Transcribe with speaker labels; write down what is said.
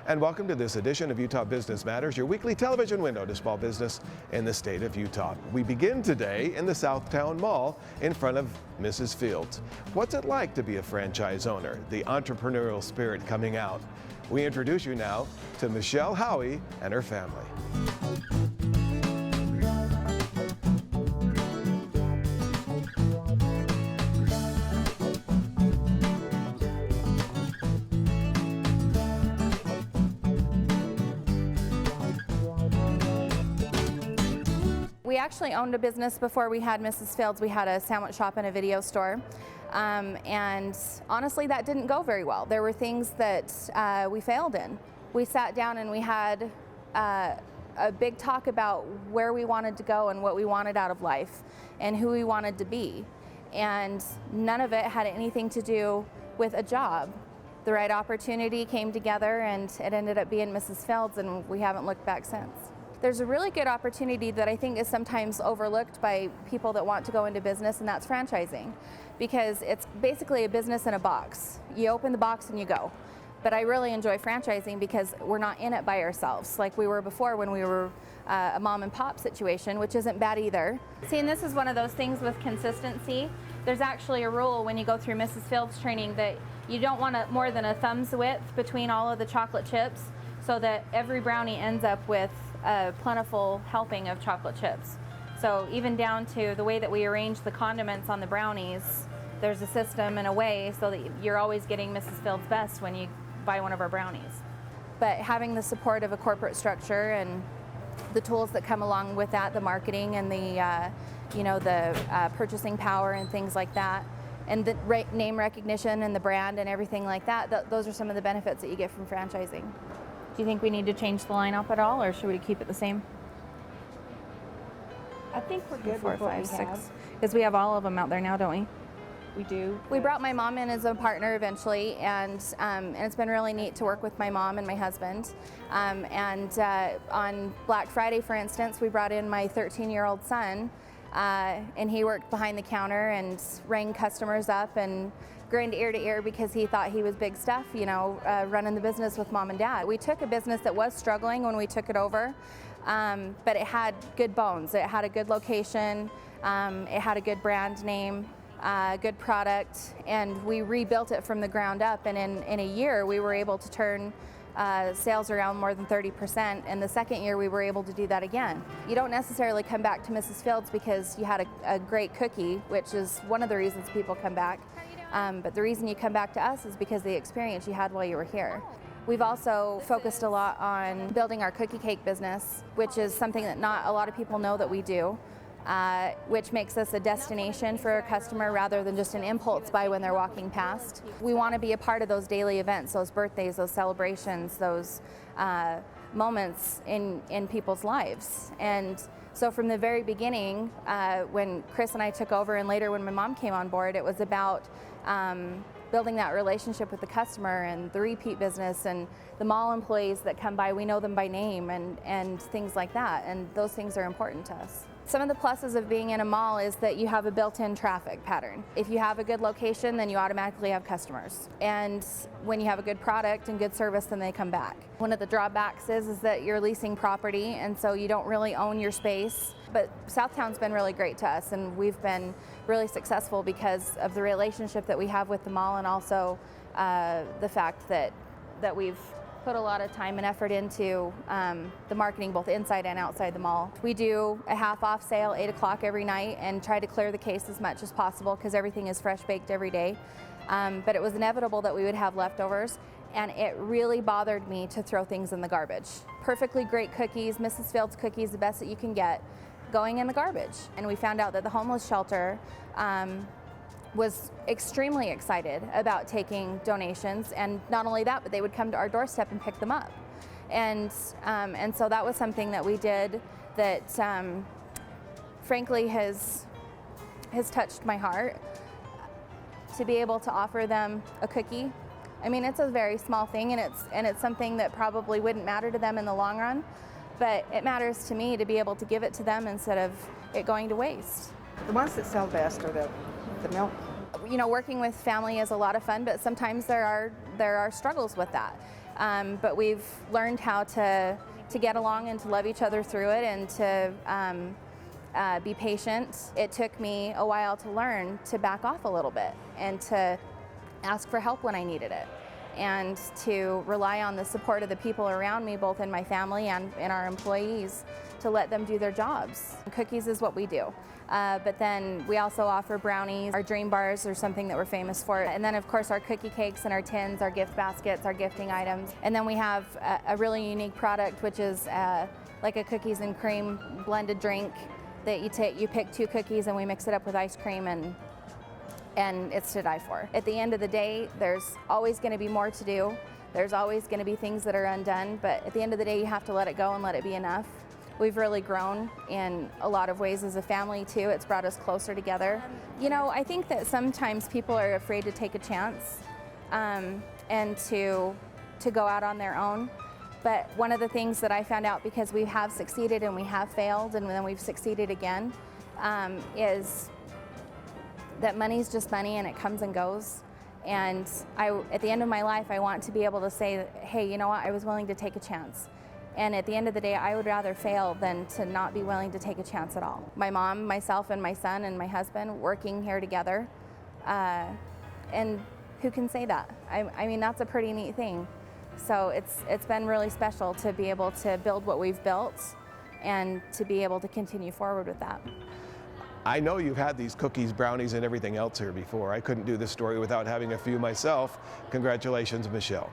Speaker 1: and welcome to this edition of Utah Business Matters, your weekly television window to small business in the state of Utah. We begin today in the South Towne Mall in front of Mrs. Fields. What's it like to be a franchise owner? The entrepreneurial spirit coming out. We introduce you now to Michele Howey and her family.
Speaker 2: We actually owned a business before we had Mrs. Fields. We had a sandwich shop and a video store. And honestly, that didn't go very well. There were things that we failed in. We sat down and we had a big talk about where we wanted to go and what we wanted out of life and who we wanted to be. And none of it had anything to do with a job. The right opportunity came together and it ended up being Mrs. Fields, and we haven't looked back since. There's a really good opportunity that I think is sometimes overlooked by people that want to go into business, and that's franchising, because it's basically a business in a box. You open the box and you go. But I really enjoy franchising because we're not in it by ourselves like we were before when we were a mom and pop situation, which isn't bad either. See, and this is one of those things with consistency. There's actually a rule when you go through Mrs. Fields training that you don't want more than a thumb's width between all of the chocolate chips, so that every brownie ends up with a plentiful helping of chocolate chips. So even down to the way that we arrange the condiments on the brownies, there's a system and a way so that you're always getting Mrs. Fields' best when you buy one of our brownies. But having the support of a corporate structure and the tools that come along with that, the marketing and the purchasing power and things like that, and the name recognition and the brand and everything like that, those are some of the benefits that you get from franchising. Do you think we need to change the lineup at all, or should we keep it the same?
Speaker 3: I think we're good
Speaker 2: 4,
Speaker 3: with what
Speaker 2: 5,
Speaker 3: we
Speaker 2: 6.
Speaker 3: have.
Speaker 2: Because we have all of them out there now, don't we?
Speaker 3: We do.
Speaker 2: We brought my mom in as a partner eventually, and it's been really neat to work with my mom and my husband. On Black Friday, for instance, we brought in my 13-year-old son, and he worked behind the counter and rang customers up and grinned ear to ear because he thought he was big stuff, running the business with mom and dad. We took a business that was struggling when we took it over, but it had good bones. It had a good location, it had a good brand name, good product, and we rebuilt it from the ground up, and in a year we were able to turn sales around more than 30%, and the second year we were able to do that again. You don't necessarily come back to Mrs. Fields because you had a great cookie, which is one of the reasons people come back. But the reason you come back to us is because of the experience you had while you were here. We've also focused a lot on building our cookie cake business, which is something that not a lot of people know that we do, which makes us a destination for a customer rather than just an impulse buy when they're walking past. We want to be a part of those daily events, those birthdays, those celebrations, those moments in people's lives. And so from the very beginning, when Chris and I took over, and later when my mom came on board, it was about building that relationship with the customer and the repeat business and the mall employees that come by. We know them by name and things like that, and those things are important to us. Some of the pluses of being in a mall is that you have a built-in traffic pattern. If you have a good location, then you automatically have customers. And when you have a good product and good service, then they come back. One of the drawbacks is that you're leasing property, and so you don't really own your space. But South Towne's been really great to us, and we've been really successful because of the relationship that we have with the mall, and also the fact that we've put a lot of time and effort into the marketing both inside and outside the mall. We do a half-off sale 8 o'clock every night and try to clear the case as much as possible because everything is fresh baked every day. But it was inevitable that we would have leftovers, and it really bothered me to throw things in the garbage. Perfectly great cookies, Mrs. Fields cookies, the best that you can get, going in the garbage. And we found out that the homeless shelter was extremely excited about taking donations, and not only that, but they would come to our doorstep and pick them up. And so that was something that we did that frankly has touched my heart, to be able to offer them a cookie. I mean, it's a very small thing, and it's something that probably wouldn't matter to them in the long run, but it matters to me to be able to give it to them instead of it going to waste.
Speaker 3: The ones that sell best are the milk.
Speaker 2: You know, working with family is a lot of fun, but sometimes there are struggles with that. But we've learned how to get along and to love each other through it, and to be patient. It took me a while to learn to back off a little bit and to ask for help when I needed it, and to rely on the support of the people around me, both in my family and in our employees, to let them do their jobs. Cookies is what we do. But then we also offer brownies. Our dream bars are something that we're famous for. And then of course our cookie cakes and our tins, our gift baskets, our gifting items. And then we have a really unique product, which is like a cookies and cream blended drink that you pick 2 cookies and we mix it up with ice cream, and it's to die for. At the end of the day, there's always going to be more to do. There's always going to be things that are undone, but at the end of the day, you have to let it go and let it be enough. We've really grown in a lot of ways as a family too. It's brought us closer together. You know, I think that sometimes people are afraid to take a chance and to go out on their own. But one of the things that I found out, because we have succeeded and we have failed and then we've succeeded again, is that money's just money and it comes and goes. And at the end of my life, I want to be able to say, hey, you know what, I was willing to take a chance. And at the end of the day, I would rather fail than to not be willing to take a chance at all. My mom, myself, and my son and my husband working here together. And who can say that? I mean, that's a pretty neat thing. So it's been really special to be able to build what we've built and to be able to continue forward with that.
Speaker 1: I know you've had these cookies, brownies, and everything else here before. I couldn't do this story without having a few myself. Congratulations, Michele.